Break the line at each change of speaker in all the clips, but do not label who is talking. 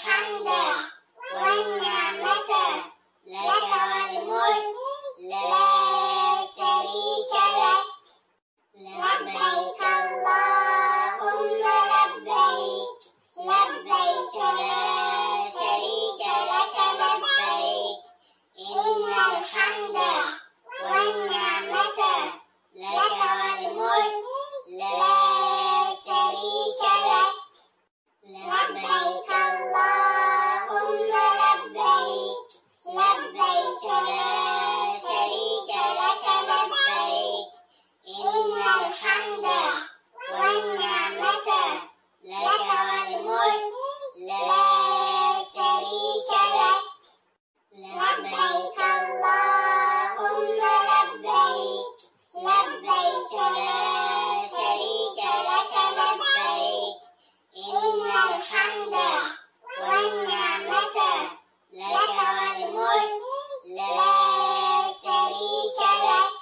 الحمد والنعمة لك والملك لا شريك لك لبيك اللهم لبيك لبيك لا شريك لك لبيك إن الحمد والنعمة لك والملك لا شريك لك لبيك اللهم لبيك لبيك لا شريك لك لبيك إن الحمد والنعمة لك والملك لا شريك لك لبيك اللهم لبيك لبيك لا شريك لك لبيك إن الحمد والنعمة لك والملك لا شريك لك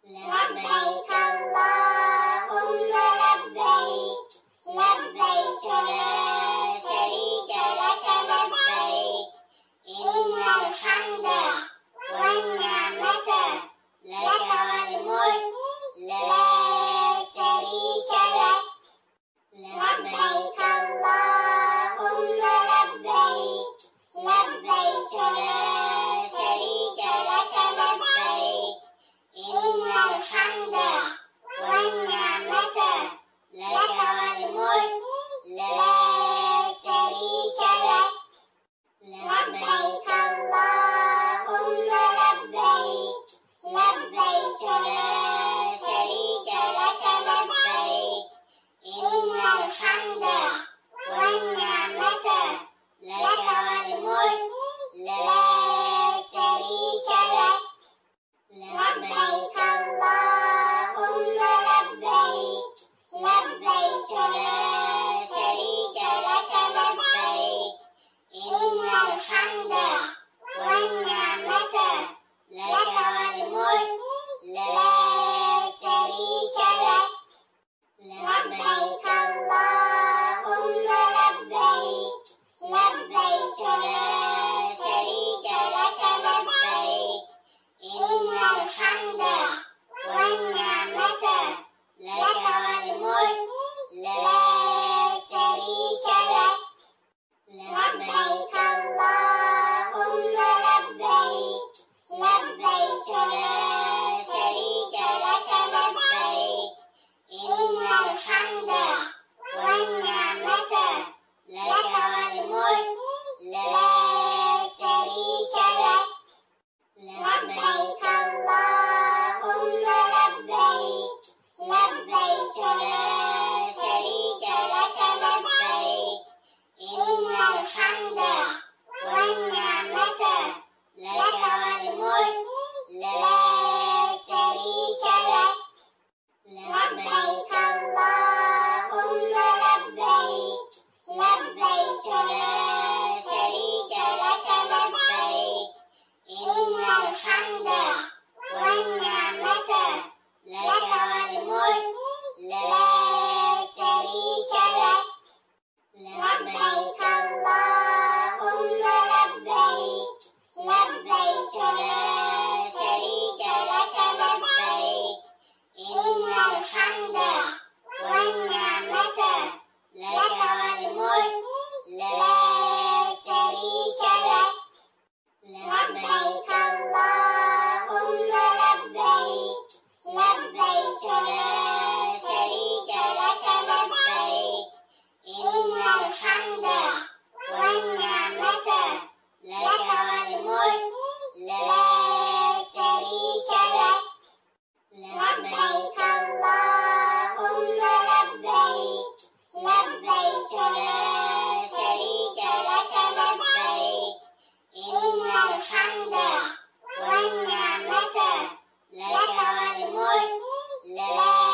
لبيك اللهم لبيك لبيك لا شريك لك لبيك إن الحمد والنعمة لك والملك لا شريك لك لبيك اللهم لبيك لبيك لا شريك لك لبيك إن الحمد والنعمة لك والملك لا شريك لك لبيك اللهم لبيك لبيك لا شريك لك لبيك إن الحمد والنعمة لك والملك لا شريك لك لبيك اللهم لبيك لبيك لا شريك لك لبيك إن الحمد والنعمة لك والملك لا شريك لك لبيك اللهم لبيك لبيك لا شريك لك لبيك إن الحمد والنعمة لك والملك لا شريك لك لبيك اللهم لبيك لبيك لا شريك لك لبيك إن الحمد والنعمة لك والملك لا شريك لك لبيك اللهم لبيك لبيك لا شريك لك لبيك إن الحمد والنعمة لك والملك لا شريك لك لبيك اللهم لبيك لبيك لا شريك لك لبيك إن الحمد والنعمة لك والملك لا شريك لك لبيك اللهم لبيك لبيك لا شريك لك لبيك إن الحمد والنعمة لك والملك لا شريك لك لبيك اللهم لبيك لبيك لا شريك لك لبيك إن الحمد والنعمة لك والملك لا شريك لك لبيك اللهم لبيك لبيك لا شريك لك لبيك إن الحمد والنعمة لك والملك لا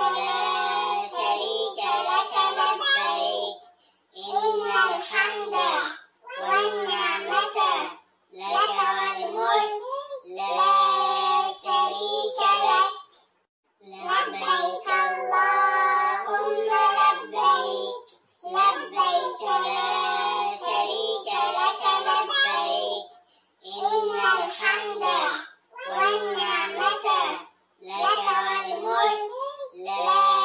لا شريك لك لبيك إن الحمد والنعمة لك والملك لا شريك لك لبيك اللهم لبيك لبيك لا شريك لك لبيك إن الحمد والنعمة لك والملك لا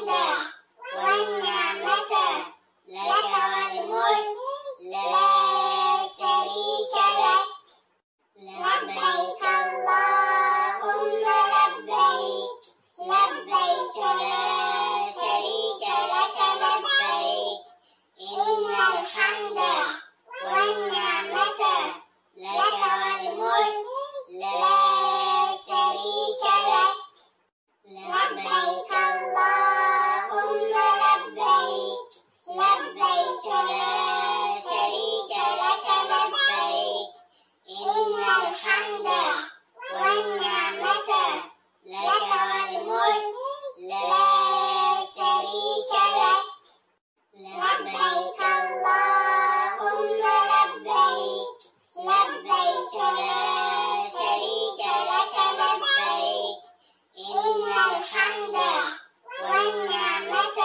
الحمد والنعمة لك والملك لا شريك لك لبيك اللهم لبيك لبيك لا شريك لك لبيك إن الحمد والنعمة لك والملك لا شريك لك لبيك اللهم لبيك لبيك لا شريك لك لبيك إن الحمد والنعمة لك والملك لا شريك لك لبيك اللهم لبيك لبيك لا شريك لك لبيك إن الحمد والنعمة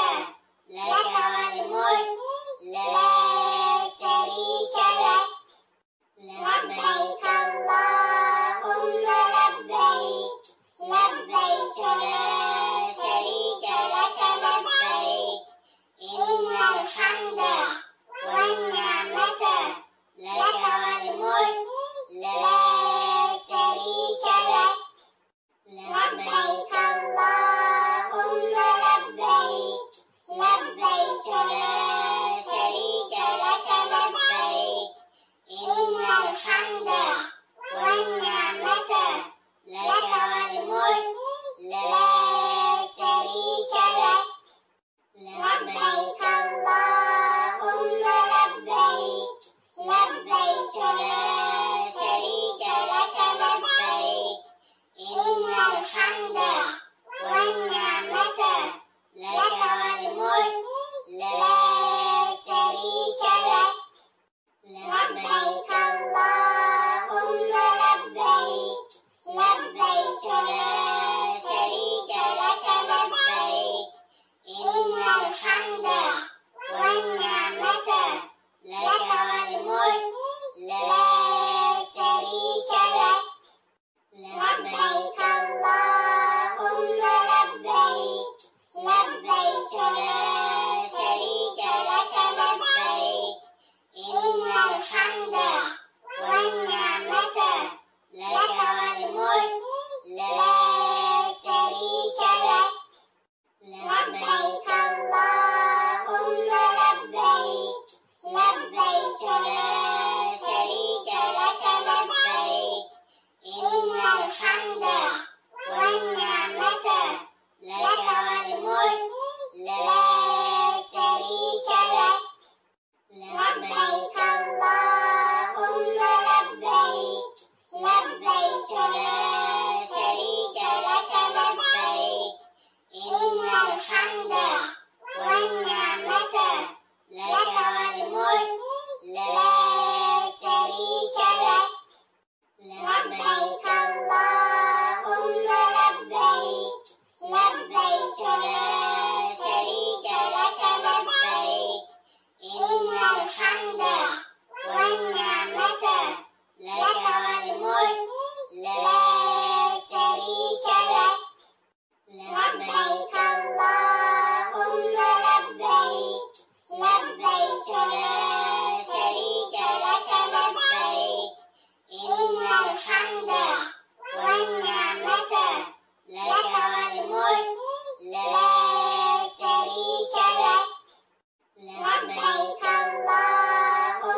لك والملك لا شريك لك لبيك اللهم لبيك لبيك لا شريك لك لبيك إن الحمد والنعمة لك والملك لا شريك لك لبيك اللهم لبيك لبيك لا شريك لك لبيك إن الحمد والنعمة لك والملك لا شريك لك لبيك اللهم لبيك لبيك لا شريك لك لبيك إن الحمد والنعمة لك والملك لا شريك لك لبيك اللهم لبيك لبيك لا شريك لك لبيك إن الحمد والنعمة لك والملك لا شريك لك لبيك اللهم لبيك لبيك لا شريك لك لبيك إن الحمد والنعمة لك والملك لا شريك لك لبيك اللهم لبيك لبيك لا شريك لك لبيك إن الحمد والنعمة لك والملك لا شريك لك لبيك اللهم لبيك لبيك لا شريك لك لبيك إن الحمد والنعمة لك والملك لا شريك لك لبيك اللهم لبيك لبيك لا شريك لك لبيك إن الحمد والنعمة لك والملك لا شريك لك لبيك اللهم لبيك لبيك لا شريك لك لبيك إن الحمد والنعمة لك والملك لا شريك لك لبيك اللهم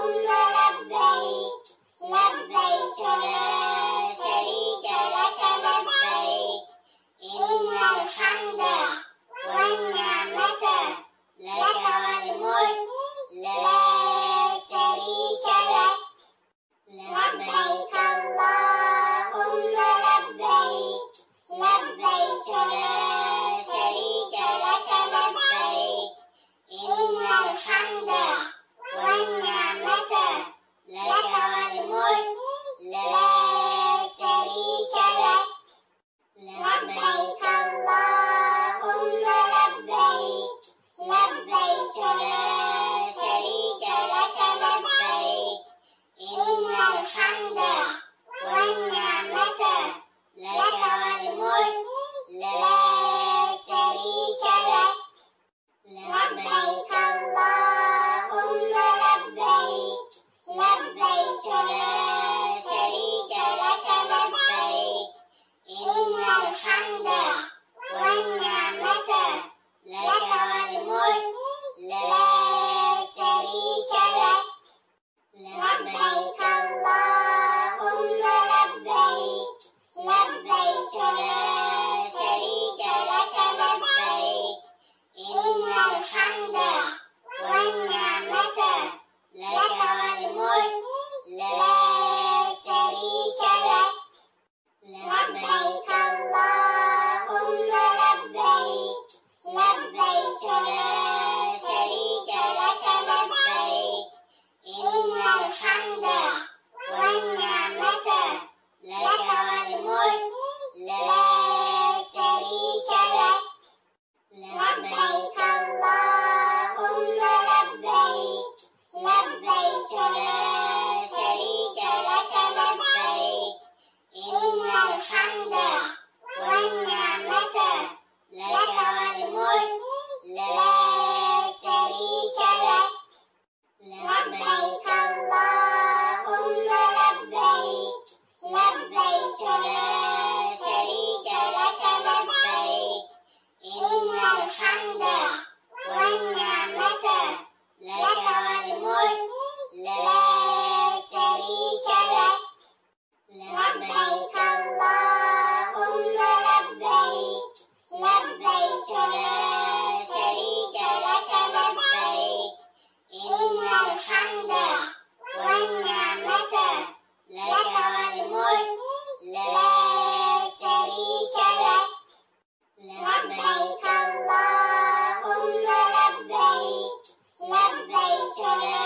لبيك لبيك لا شريك لك لبيك إن الحمد والنعمة لك والملك لا شريك لك لبيك اللهم لبيك لبيك لا شريك لك لبيك إن الحمد والنعمة لك والملك لا لك